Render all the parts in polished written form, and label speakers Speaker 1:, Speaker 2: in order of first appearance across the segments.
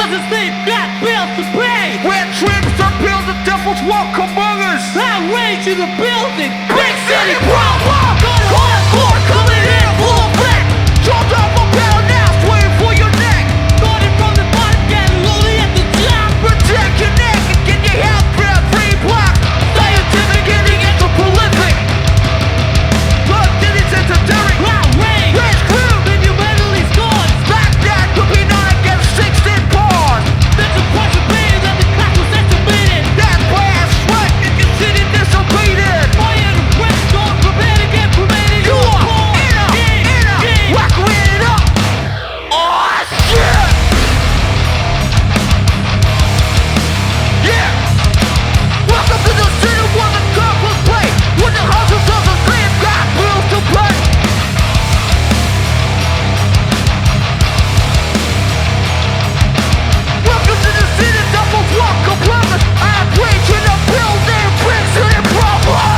Speaker 1: citizens, they've got bills to pay.
Speaker 2: Where tricks are bills, the devils walk among us.
Speaker 1: Outrage in the building, big city problem. Gun hardcore coming in full effect.
Speaker 2: Dropped off a barrel now, swinging for your neck.
Speaker 1: Started from the bottom, getting lonely at the top.
Speaker 2: Protect your neck and get your health grab free block. Scientific ending into prolific. Blood digits into Derek.
Speaker 1: Outrage,
Speaker 2: Rich crew,
Speaker 1: leave you mentally scorned.
Speaker 2: back that could be known against 16 bars.
Speaker 1: There's a bunch of beatings that the class was estimated.
Speaker 2: That's brass sweat and your city disobedient.
Speaker 1: Fire the rest, don't prepare to get permitted.
Speaker 2: You are whacking it up. Oh shit! Yeah! Welcome to the city where the couples play. With the houses of the same got bills to pay. Welcome to the city doubles walk of plumbers. I'm preaching the building, bricks to the problem.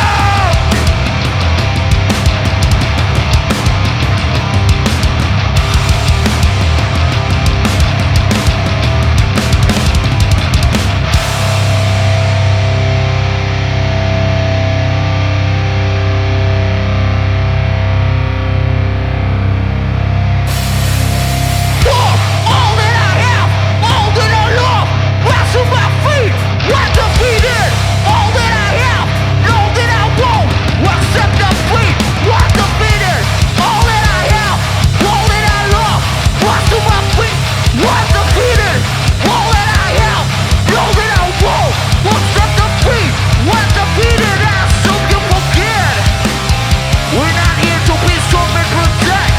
Speaker 2: All that I have, all that I love, rise to my feet, what defeated. All that I have, all that I won't, accept defeat, what defeated. All that I have, all that I love, rise to my feet, what defeated. All that I have, all that I won't, accept defeat, what defeated. I assume you forget. We're not here to be strong and protect.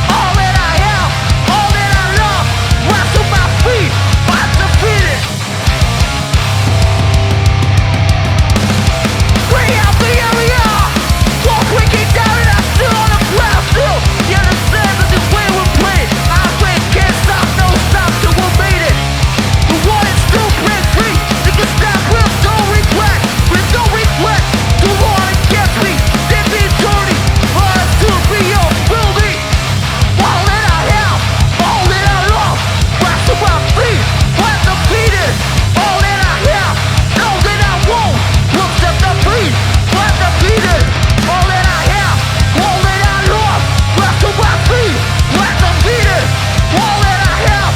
Speaker 2: All that I have, all that I love, rise to my feet, I'm defeated. Bring out the area, walk breaking down and I'm still on the ground still. You understand that this way we're playing. Our faith can't stop, no stop till we're made it. The one is still break free, you can stop with no regret, with no regret. The Lord against me, did me dirty, but I still be your building. All that I have, all that I love, rise to my feet, I'm defeated. All that I have, all that I won't, will set the beat, I'm defeated. All that I have, all that I love, rise to my feet, I'm defeated. All that I have,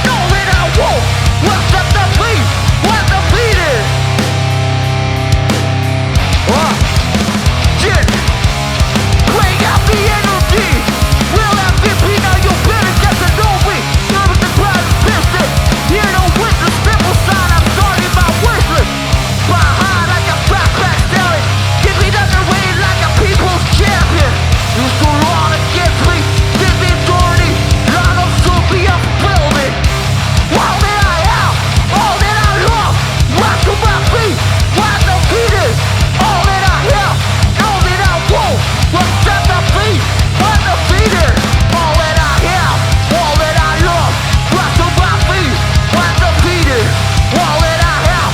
Speaker 2: all that I won't, will set the beat, I'm defeated. Shit. Bring out the energy. Real MVP, now you better get to know me. Service the crowd is pissed. Hear no witness, simple sign, I'm starting my wishlist. Fly high like a backpack stallion. Give me the rain like a people's champion. You so long against me, give me authority. Long of soon be a building. All that I have, all that I love, rise to my feet, I'm defeated. All that I have, all that I won't, will set the beat, I'm defeated. All that I have, all that I love, rise to my feet, I'm defeated. All that I have,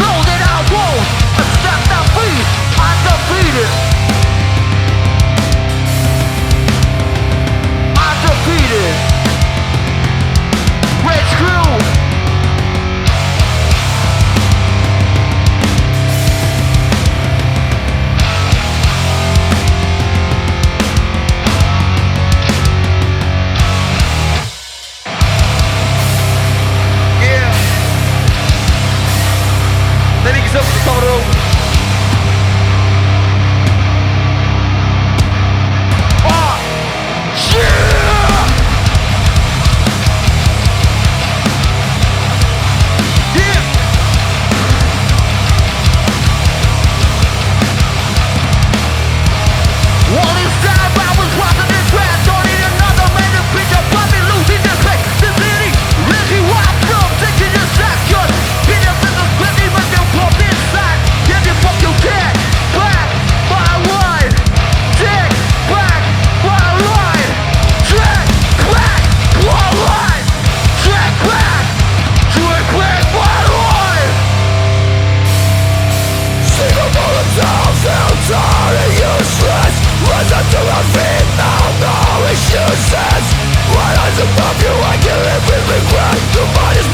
Speaker 2: all that I won't, accept the beat, I'm defeated. I'm defeated. Rich crew. Yeah. Then ik zelf de toro. Ah, yeah. Yeah. All this time I was watching this grass, don't need another man to preach a puppy losing this place. The city, Lizzie Wild Girl, taking your shotgun. Hit up in the city, but they'll pump inside. Yeah, you fuck you can. Back, my line. Tick, back, my line. Tick, back, my line. Tick, back, my line. Sing up all the times, I'm tired and useless. Rise up to our feet, now no excuses. Right eyes above you, I can live with regret. The mind is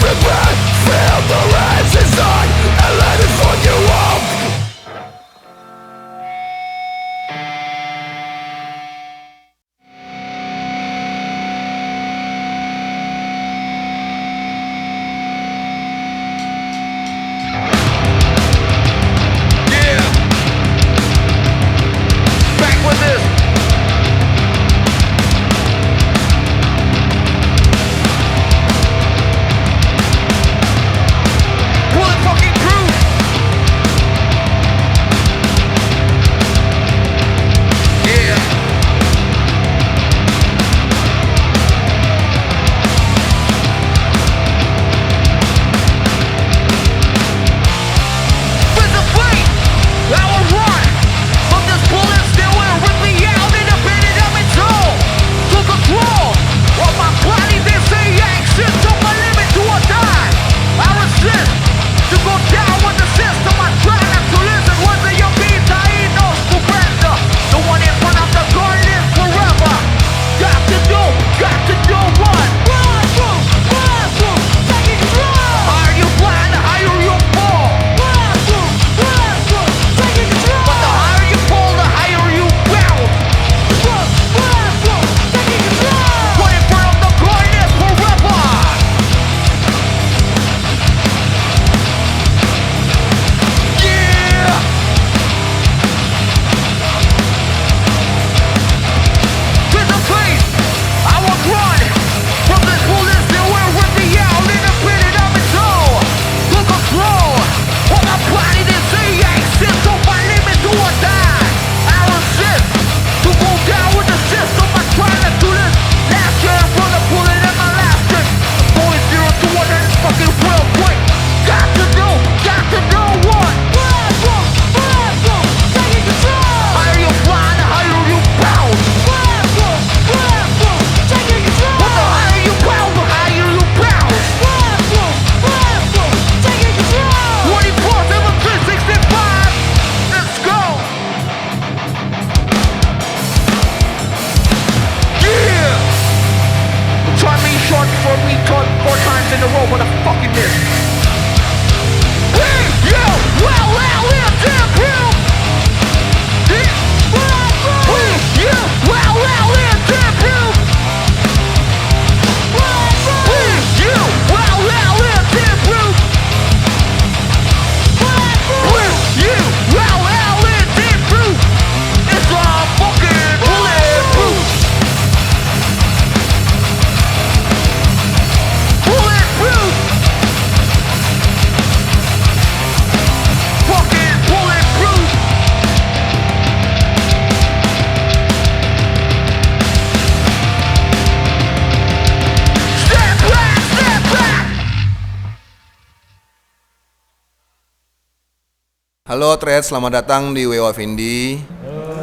Speaker 3: Halo Thread, selamat datang di Way of Indie.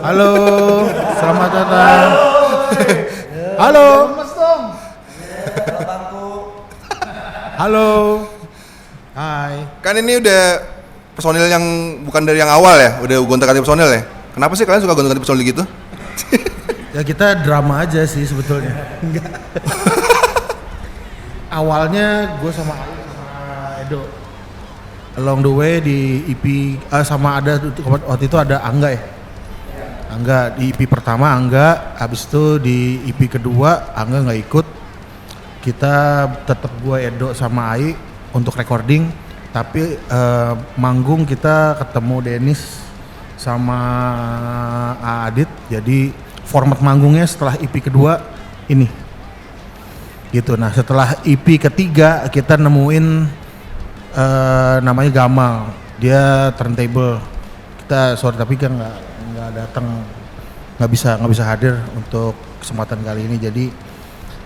Speaker 4: Halo, selamat datang. Halo. Halo. Hai.
Speaker 3: Kan ini udah personil yang bukan dari yang awal ya, udah gonta-ganti personil ya. Kenapa sih kalian suka gonta-ganti personil gitu?
Speaker 4: Ya kita drama aja sih sebetulnya. Enggak. Awalnya gue sama Edo. Along the way di EP sama ada waktu itu ada Angga ya. Angga di EP pertama Angga, habis itu di EP kedua Angga nggak ikut. Kita tetap gue Edo sama Ai untuk recording, tapi manggung kita ketemu Dennis sama Adit. Jadi format manggungnya setelah EP kedua ini. Gitu. Nah, setelah EP ketiga kita nemuin namanya Gamal, dia turntable. Kita sorry tapi kan nggak datang, nggak bisa hadir untuk kesempatan kali ini. Jadi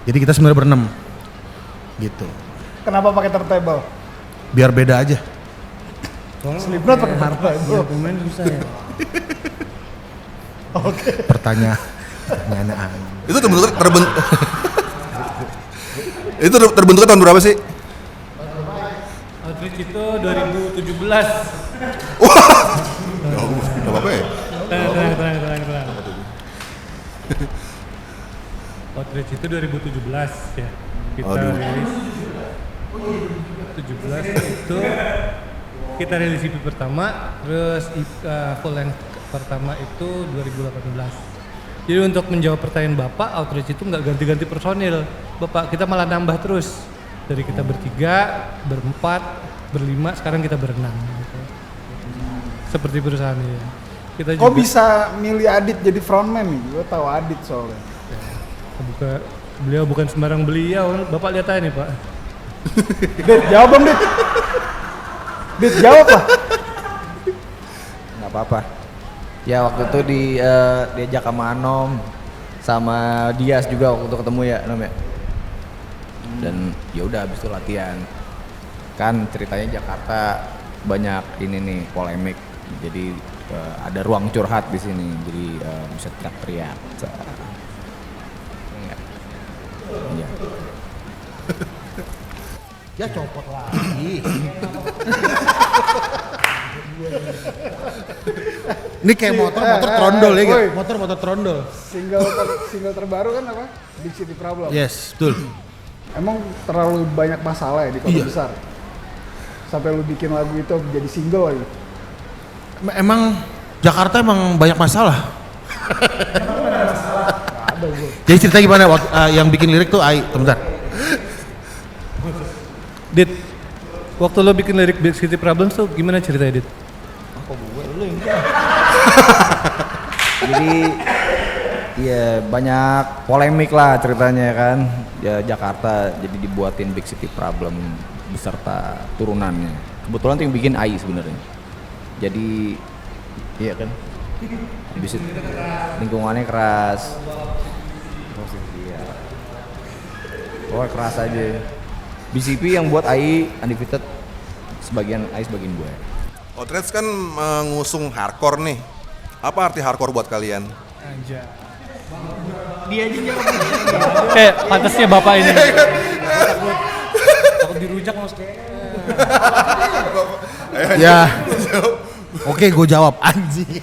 Speaker 4: kita sebenarnya berenam, gitu.
Speaker 5: Kenapa pakai turntable?
Speaker 4: Biar beda aja.
Speaker 5: Slipknot pakai turntable.
Speaker 1: Pemain susah ya.
Speaker 5: Oke.
Speaker 4: Pertanyaan.
Speaker 3: Itu terbentuknya tahun berapa sih?
Speaker 1: Outreach itu 2017.
Speaker 3: Gak apa-apa ya?
Speaker 1: Tenang. Outreach itu 2017 ya. Kita rilis 17 itu kita rilis EP pertama, terus full length pertama itu 2018. Jadi untuk menjawab pertanyaan Bapak, Outreach itu nggak ganti-ganti personil. Bapak, kita malah nambah terus. Dari kita bertiga, berempat, berlima, sekarang kita berenam. Gitu. Seperti perusahaan ini. Kita
Speaker 5: Kok bisa milih Adit jadi frontman nih? Gue tahu Adit soalnya.
Speaker 1: Beliau bukan sembarang beliau. Bapak lihat aja nih Pak.
Speaker 5: Dit, jawab dong Dit. Dit, jawab lah.
Speaker 6: Nggak apa-apa. Ya waktu itu diajak sama Anom, sama Dias juga waktu itu ketemu ya Anom ya. Dan ya udah habis itu latihan. Kan ceritanya Jakarta banyak ini nih polemik. Jadi ada ruang curhat di sini. Jadi bisa teriak-teriak. Iya.
Speaker 4: Ya copot lagi. Ini kayak motor trondol ya,
Speaker 5: woi.
Speaker 4: motor trondol.
Speaker 5: Single terbaru kan apa? Big City Problem.
Speaker 4: Yes, betul.
Speaker 5: Emang terlalu banyak masalah ya di kota
Speaker 4: Iya.
Speaker 5: besar. Sampai lu bikin lagu itu jadi single lagi.
Speaker 4: Emang Jakarta emang banyak masalah.
Speaker 5: Ada gue.
Speaker 4: Jadi cerita gimana yang bikin lirik tuh Ai, bentar.
Speaker 1: Dit, waktu lo bikin lirik Big City Problems tuh gimana ceritanya Dit?
Speaker 6: Jadi ya banyak polemik lah ceritanya kan. Ya Jakarta jadi dibuatin Big City Problem beserta turunannya. Kebetulan tuh yang bikin AI sebenarnya. Jadi iya kan. Habis itu lingkungannya keras. Iya. Oh keras aja. BCP yang buat AI Undefeated sebagian AI sebagian gue.
Speaker 3: Outreach kan mengusung hardcore nih. Apa arti hardcore buat kalian?
Speaker 1: Anjay. Dia aja jawab. Pantasnya Bapak ini. Takut dirujak maksudnya.
Speaker 4: Ya. Oke, gue jawab anjing.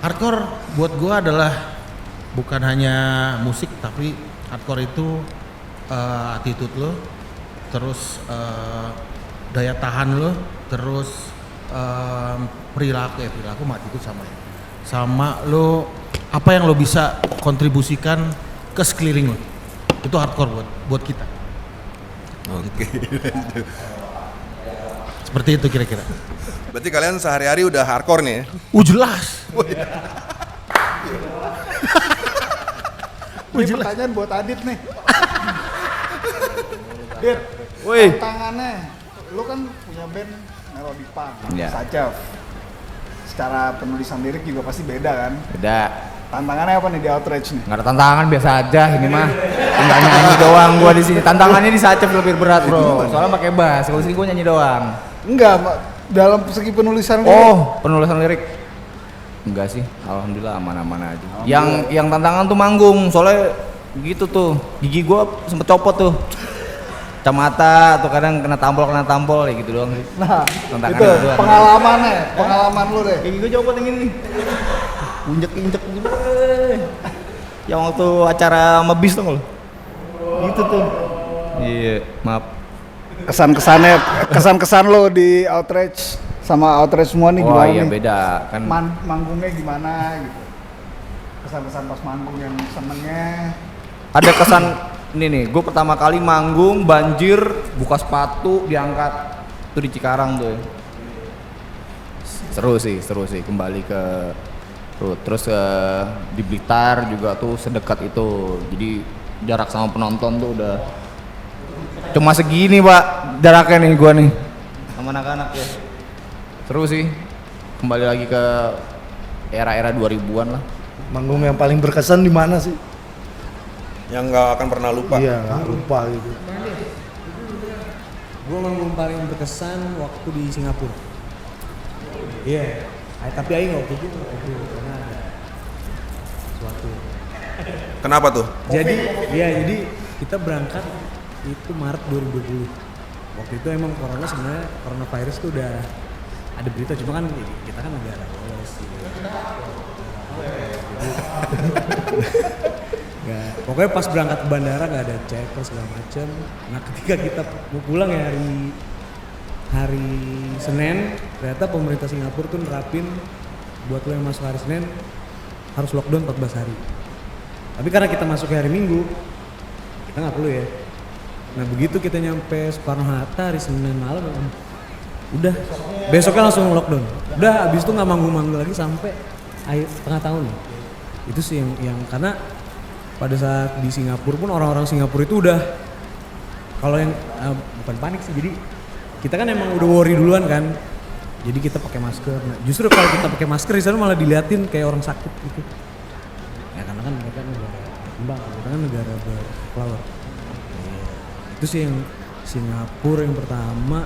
Speaker 4: Hardcore buat gue adalah bukan hanya musik, tapi hardcore itu attitude lo, terus daya tahan lo, terus perilaku sama attitude sama lo, apa yang lo bisa kontribusikan ke sekeliling lo, itu hardcore buat kita.
Speaker 3: Oke.
Speaker 4: Seperti itu kira-kira.
Speaker 3: Berarti kalian sehari-hari udah hardcore nih ya?
Speaker 4: Jelas.
Speaker 5: Ini pertanyaan buat Adit nih. Dit,
Speaker 6: Woi.
Speaker 5: tantangannya, lu kan punya band Melody Punk,
Speaker 6: Iya.
Speaker 5: Sacev. Secara penulisan lirik juga pasti beda kan?
Speaker 6: Beda.
Speaker 5: Tantangannya apa nih di Outreach nih?
Speaker 6: Nggak ada tantangan, biasa aja ini mah. Tinggal nyanyi doang gua di sini. Tantangannya di Sacev lebih berat, Bro. Soalnya pakai bass. Kalau di sini gua nyanyi doang.
Speaker 5: Enggak, dalam segi penulisan lirik.
Speaker 6: Oh, penulisan lirik. Enggak sih, alhamdulillah aman-aman aja. Yang tantangan tuh manggung, soalnya gitu tuh. Gigi gua sempet copot tuh. Kacamata tuh kadang kena tampol kayak gitu doang sih.
Speaker 5: Nah,
Speaker 6: Tantangan
Speaker 5: itu
Speaker 6: doang.
Speaker 5: pengalaman lu deh.
Speaker 6: Gigi gua copot yang ini nih. Injek gitu. Yang waktu acara sama bis tuh lo. Gitu tuh. Iya, maaf.
Speaker 5: Kesan-kesan lo di Outrage sama Outrage semua nih
Speaker 6: Oh
Speaker 5: gimana
Speaker 6: iya
Speaker 5: nih?
Speaker 6: beda kan.
Speaker 5: Manggungnya gimana gitu? Kesan-kesan pas manggung yang senengnya.
Speaker 6: Ada kesan ini nih, gue pertama kali manggung banjir, buka sepatu diangkat tuh di Cikarang tuh. Seru sih kembali ke terus di Blitar juga tuh sedekat itu. Jadi jarak sama penonton tuh udah cuma segini pak jaraknya nih gua nih sama anak-anak ya. Seru sih, kembali lagi ke era-era 2000-an lah.
Speaker 4: Manggung yang paling berkesan di mana sih?
Speaker 3: Yang nggak akan pernah lupa.
Speaker 4: Iya, nggak lupa gitu.
Speaker 7: Gue manggung paling berkesan waktu di Singapura. Iya, tapi Aing waktu itu karena ada sesuatu.
Speaker 3: Kenapa tuh?
Speaker 7: Jadi kita berangkat itu Maret 2020. Waktu itu emang coronavirus tuh udah ada berita, cuma kan kita kan negara polos gitu. Gak, pokoknya pas berangkat ke bandara gak ada cek segala macem. Nah ketika kita mau pulang ya hari Senin, ternyata pemerintah Singapura tuh nerapin buat lo yang masuk hari Senin harus lockdown 14 hari. Tapi karena kita masuk hari Minggu, kita nggak perlu ya. Nah begitu kita nyampe Soekarno-Hatta hari Senin malam, udah besoknya langsung lockdown. Udah abis itu nggak manggung-manggung lagi sampai tengah tahun. Itu sih yang karena pada saat di Singapura pun orang-orang Singapura itu udah kalau yang bukan panik sih, jadi kita kan emang udah worry duluan kan, jadi kita pakai masker. Nah justru kalau kita pakai masker di sana malah diliatin kayak orang sakit gitu ya, karena kan mereka negara kembang, kita kan negara berflower. Itu sih yang Singapura yang pertama.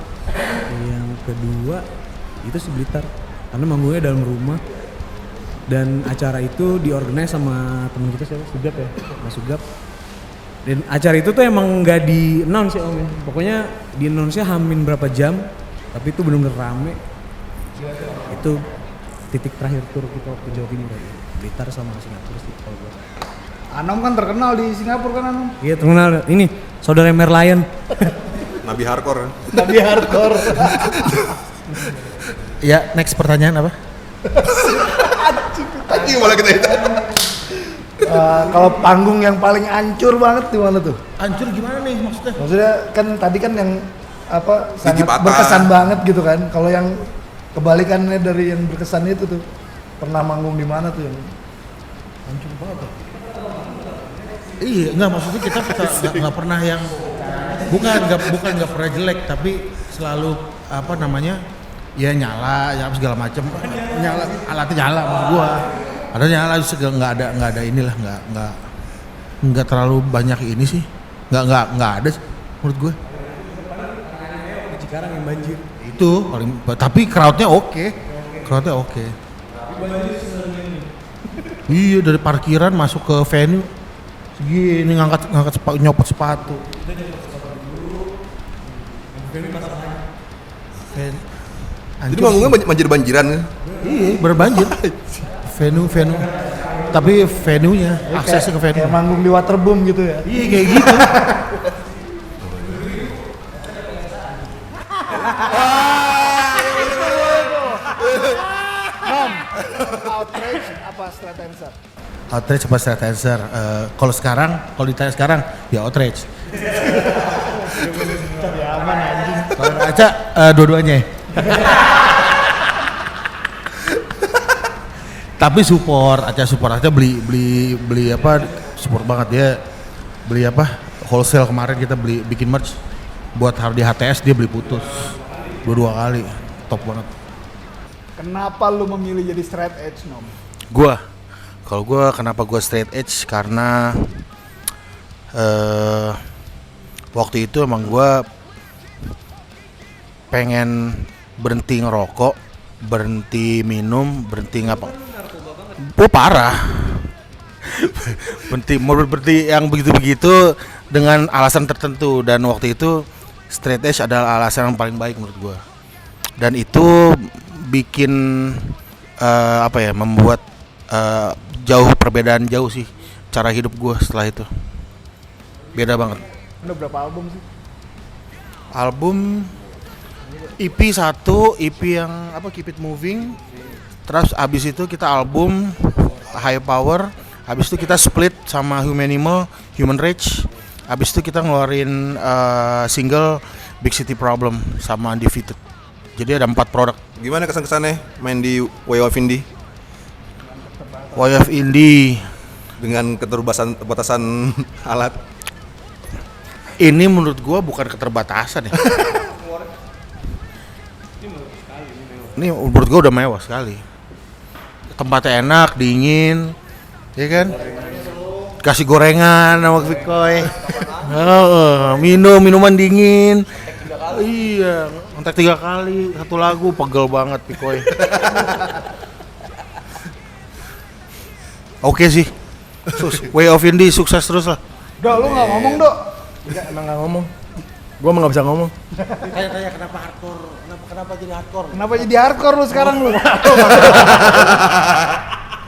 Speaker 7: Yang kedua itu si Blitar, karena manggungnya dalam rumah. Dan acara itu diorganize sama teman kita siapa? Sugap ya, Mas Sugap. Dan acara itu tuh emang nggak di announce ya Om ya. Pokoknya di announce-nya hamin berapa jam, tapi itu benar-benar rame. Itu titik terakhir tur kita waktu Jawa Timur ya. Blitar sama Singapura sih kalau gue.
Speaker 5: Anom kan terkenal di Singapura kan Anom?
Speaker 7: Iya terkenal. Ini saudara Merlion.
Speaker 3: Nabi hardcore.
Speaker 5: Nabi hardcore.
Speaker 4: Ya, next pertanyaan apa?
Speaker 3: Anjing malah kita itu.
Speaker 5: Kalau panggung yang paling hancur banget di mana tuh?
Speaker 4: Hancur gimana nih maksudnya?
Speaker 5: Maksudnya kan tadi kan yang apa sangat
Speaker 3: patah.
Speaker 5: berkesan banget gitu kan. Kalau yang kebalikannya dari yang berkesan itu tuh, pernah manggung di mana tuh yang hancur banget tuh?
Speaker 4: Iya, enggak maksudnya kita nggak pernah yang bukan nggak pernah jelek, tapi selalu apa namanya ya nyala ya segala macem, nyala alatnya nyala maksud gua, ada nyala segala nggak ada inilah nggak terlalu banyak ini sih, nggak ada sih, menurut gua.
Speaker 7: Di Cikarang yang banjir.
Speaker 4: Itu paling, tapi crowdnya oke. Iya, dari parkiran masuk ke venue segini ngangkat nyopot sepatu.
Speaker 3: Jadi manggungnya banjir-banjiran kan?
Speaker 4: Iya, berbanjir. venue. Tapi venue-nya, aksesnya ke venue.
Speaker 5: Kayak manggung di Waterboom gitu ya.
Speaker 4: Iya, kayak gitu.
Speaker 5: Outrage apa Straight Answer?
Speaker 4: Outrage apa Straight Answer? Kalau sekarang, kalau ditanya sekarang, ya outrage.
Speaker 5: Aman anjing.
Speaker 4: Kalau Aca, dua-duanya. Tapi support Aca beli apa? Support banget dia. Beli apa? Wholesale kemarin kita bikin merch buat di HTS, dia beli putus. Dua kali. Top banget.
Speaker 5: Kenapa lu memilih jadi straight edge, Nom?
Speaker 4: Kalau gue kenapa gue straight edge karena waktu itu emang gue pengen berhenti ngerokok, berhenti minum, berhenti ngapa. Parah. berhenti yang begitu-begitu dengan alasan tertentu, dan waktu itu straight edge adalah alasan yang paling baik menurut gue. Dan itu bikin membuat perbedaan jauh sih cara hidup gue setelah itu. Beda banget.
Speaker 5: Udah berapa album sih?
Speaker 4: Album EP 1, EP yang Keep It Moving. Terus abis itu kita album High Power. Abis itu kita split sama Humanimal, Human Rage. Abis itu kita ngeluarin single Big City Problem sama Undefeated. Jadi ada 4 produk.
Speaker 3: Gimana kesan-kesannya main di Way of Indie
Speaker 4: Way of Indie
Speaker 3: dengan keterbatasan alat?
Speaker 4: ini menurut gua bukan keterbatasan ya. Ini menurut gua udah mewah sekali. Tempatnya enak, dingin, ya kan? Kasih gorengan sama Vikoy. Minuman dingin. Iya, ngontek 3 kali, 1 lagu, pegel banget Vikoy. Oke sih. Way of Indie sukses terus lah.
Speaker 5: Dok, lu nggak ngomong dok?
Speaker 8: Enggak, emang nggak ngomong. Gua emang nggak bisa ngomong. Tanya kenapa hardcore? Kenapa jadi hardcore?
Speaker 5: Kenapa jadi hardcore lu sekarang lu?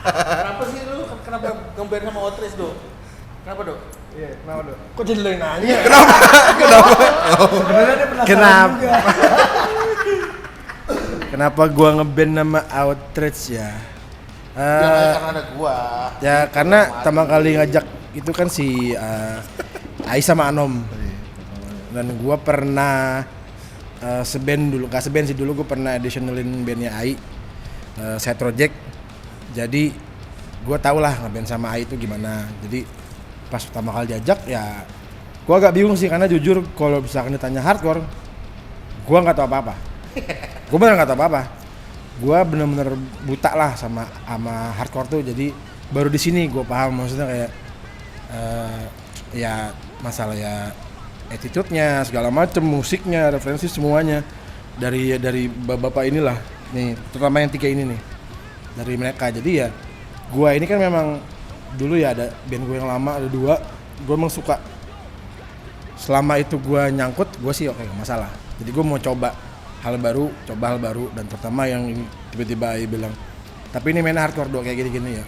Speaker 8: Kenapa sih lu? Kenapa ngeband sama Outrace, Dok? Kenapa, Dok?
Speaker 5: Iya, kenapa dok?
Speaker 8: Kok jadi lu yang nanya?
Speaker 5: Sebenarnya dia penasaran
Speaker 8: Kenapa?
Speaker 5: juga.
Speaker 8: Kenapa gua ngeband sama Outrace ya?
Speaker 4: Karena ada gua.
Speaker 8: Ya karena pertama kali ngajak itu kan si Ai sama Anom. Dan gua pernah seband dulu, gak seband sih dulu, gua pernah additionalin bandnya Ai, Side Project. Jadi gua tau lah ngeband sama Ai itu gimana. Jadi pas pertama kali diajak ya gua agak bingung sih, karena jujur kalau misalkan ditanya hardcore gua nggak tahu apa-apa. Gua bener nggak tahu apa-apa. Gua bener-bener buta lah sama hardcore tuh. Jadi baru di sini gua paham, maksudnya kayak ya masalah ya attitude-nya segala macem, musiknya, referensi semuanya dari bapak inilah nih, terutama yang 3 ini nih, dari mereka. Jadi ya gua ini kan memang dulu ya ada band gue yang lama, ada 2, gue emang suka. Selama itu gue nyangkut, gue sih oke, gak masalah. Jadi gue mau coba hal baru, dan terutama yang ini, tiba-tiba Ai bilang, tapi ini main hardcore dong kayak gini-gini ya,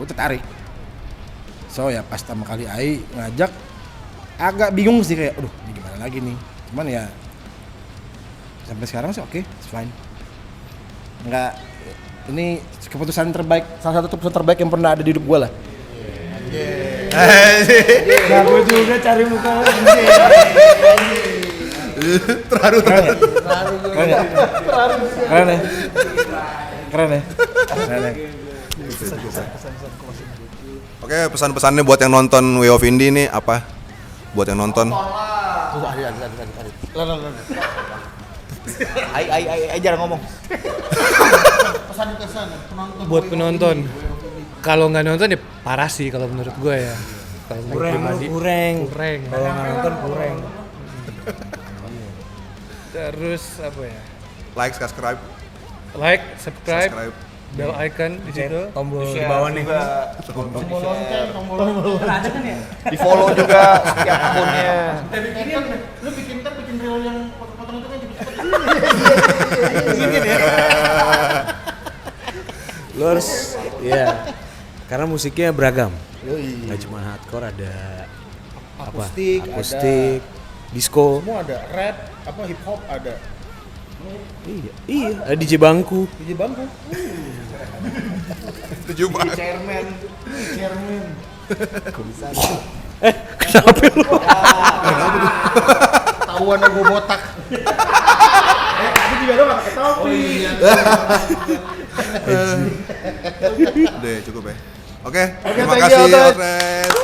Speaker 8: gue tertarik. So ya pas pertama kali Ai ngajak, agak bingung sih kayak, aduh ini gimana lagi nih. Cuman ya sampai sekarang sih oke, it's fine. Enggak, ini keputusan terbaik, salah satu keputusan terbaik yang pernah ada di hidup gue lah.
Speaker 5: Nah, gue juga cari muka.
Speaker 3: Terharu.
Speaker 8: Keren ya? Keren ya?
Speaker 3: Oke, pesan-pesannya buat yang nonton Way of Indie ini apa? Buat yang nonton.
Speaker 6: Ai jarang ngomong.
Speaker 1: Buat penonton, kalau nggak nonton ya parah sih kalau menurut gue ya. Kalau menurut pribadi
Speaker 7: kurang.
Speaker 1: Kalau nggak nonton kurang. Terus apa ya?
Speaker 3: Like, subscribe.
Speaker 1: Like, subscribe, bell icon di situ.
Speaker 7: Tombol di bawah nih.
Speaker 6: Di follow juga setiap akunnya.
Speaker 4: Lu bikin reel yang potong-potong itu kan
Speaker 7: Lu harus, ya, karena musiknya beragam. Gak cuma hardcore, ada akustik, disco.
Speaker 4: semua ada, rap, hip hop ada.
Speaker 7: Iya, ada DJ Bangku.
Speaker 4: DJ bangku.
Speaker 3: Setuju banget.
Speaker 6: Chairman.
Speaker 7: Kenapa lu?
Speaker 4: Tahuan gue botak. Aku juga dong pakai topi.
Speaker 3: Udah cukup ya. Oke, terima
Speaker 5: thank you,
Speaker 3: kasih
Speaker 5: Outrace.
Speaker 3: Outrace.